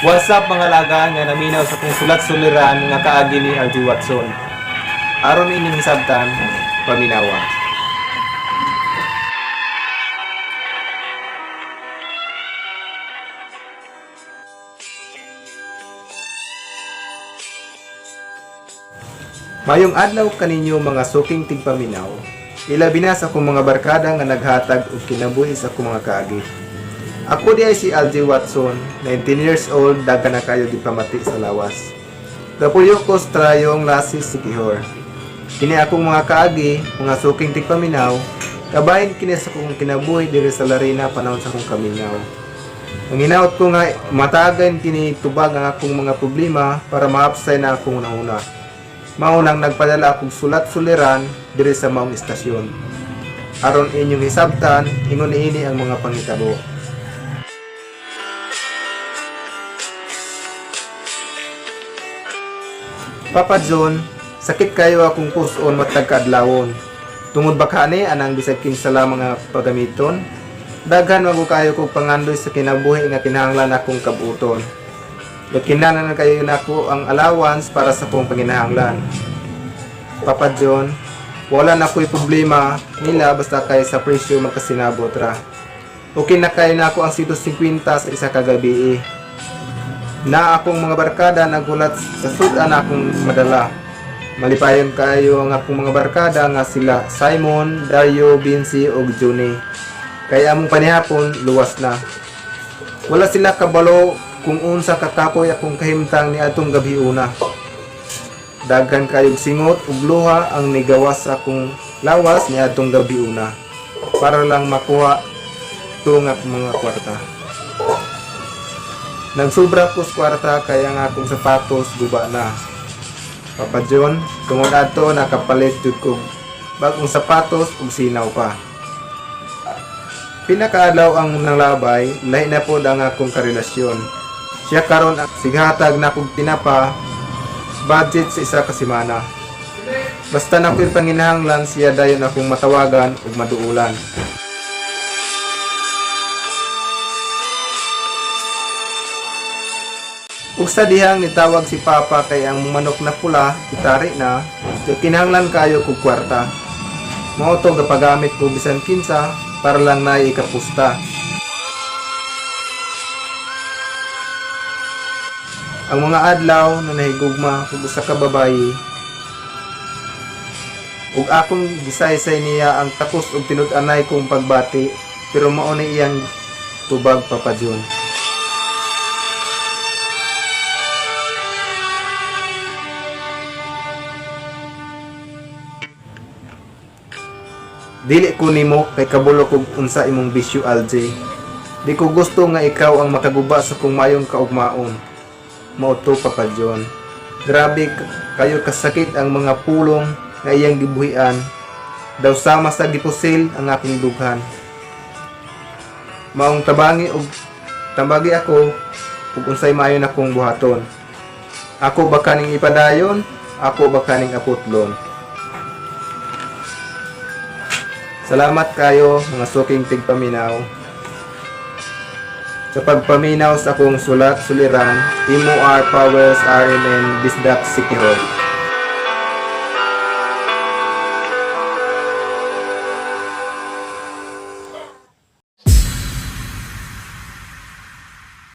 What's up mga laga nga naminaw sa kong sulat-suliran nga kaagi ni RJ Watson. Aron ining sabtan, paminawa. Mayong adlaw kaninyo mga suking tigpaminaw. Ilabi na sa akong mga barkada nga naghatag og kinabuhi sa akong mga kaagi. Ako di ay si RJ Watson, 19 years old, daga na kayo di pamati sa lawas. Kapuyo ko strayong lasis si Kihor. Kini akong mga kaagi, mga suking tigpaminaw, kabahin kini sa akong kinabuhi diri sa Larina panahon sa akong kaminaw. Ang hinaot ko nga matagan kini tubag ang akong mga problema para maapsay na akong una. Maunang nagpadala akong sulat-suliran diri sa maong istasyon. Aron inyong hisabtan, ingon ini ang mga pangitabo. Papa John, sakit kayo akong puson matag kaadlawon. Tungod ba kani anang bisag kinsa lamang nga pagamiton? Daghan mago kayo kog pangandoy sa kinabuhi nga kinahanglan akong kabuton. Kinahanglan kayo nako ang allowance para sa akong panginahanglan. Papa John, wala na ko'y problema nila basta kay sa presyo magkasinabot ra. Okay na kayo nako ang 150 sa isa ka gabi. Na akong mga barkada nagulat sa sudan akong madala. Malipayon kayo ang akong mga barkada nga sila Simon, Dario, Vinci ug Johnny. Kaya among panihapon luwas na. Wala sila kabalo kung unsa kakapoy akong kahimtang ni atong gabi una. Daghan kayog singot ug luha ang nigawas akong lawas ni atong gabi una para lang makuha tungak mga kwarta. Nagsubra ko sa kwarta kaya nga akong sapatos guba na. Papa John, tungod ato nakapalit jud ko bagong sapatos ug sinaw pa. Pinakaadlaw ang nanglabay, lahi na po ang akong karelasyon. Siya karon sighatag na kog tinapa, budget sa isa ka semana. Basta na ko'y panginahanglan siya dayon akong matawagan ug maduulan. Ug sa dihang nitawag si Papa kay ang manok na pula, itari na, so kinahanglan kayo kog kwarta. Mao to gapagamit ko bisan kinsa para lang na ikapusta. Ang mga adlaw na nahigugma ug usa ka babayi ug akong gisaysay niya ang takos ug tinud-anay kong pagbati pero mao ni iyang tubag Papa John. Dili ko nimo kay kabulo kog unsa imong bisyo RJ. Di ko gusto nga ikaw ang makaguba sa kong mayong kaugmaon. Mao to Papa John. Grabe kayo kasakit ang mga pulong nga iyang gibuhian. Daw sama sa gipusil ang aking dughan. Maong tambagi ako ug unsay maayo na kong buhaton. Ako ba kaning ipadayon? Ako ba kaning aputlon? Salamat kayo mga suking tigpaminaw sa pagpaminaw sa akong sulat-suliran. Imo R. Powers RMN Bisdak Sikihor.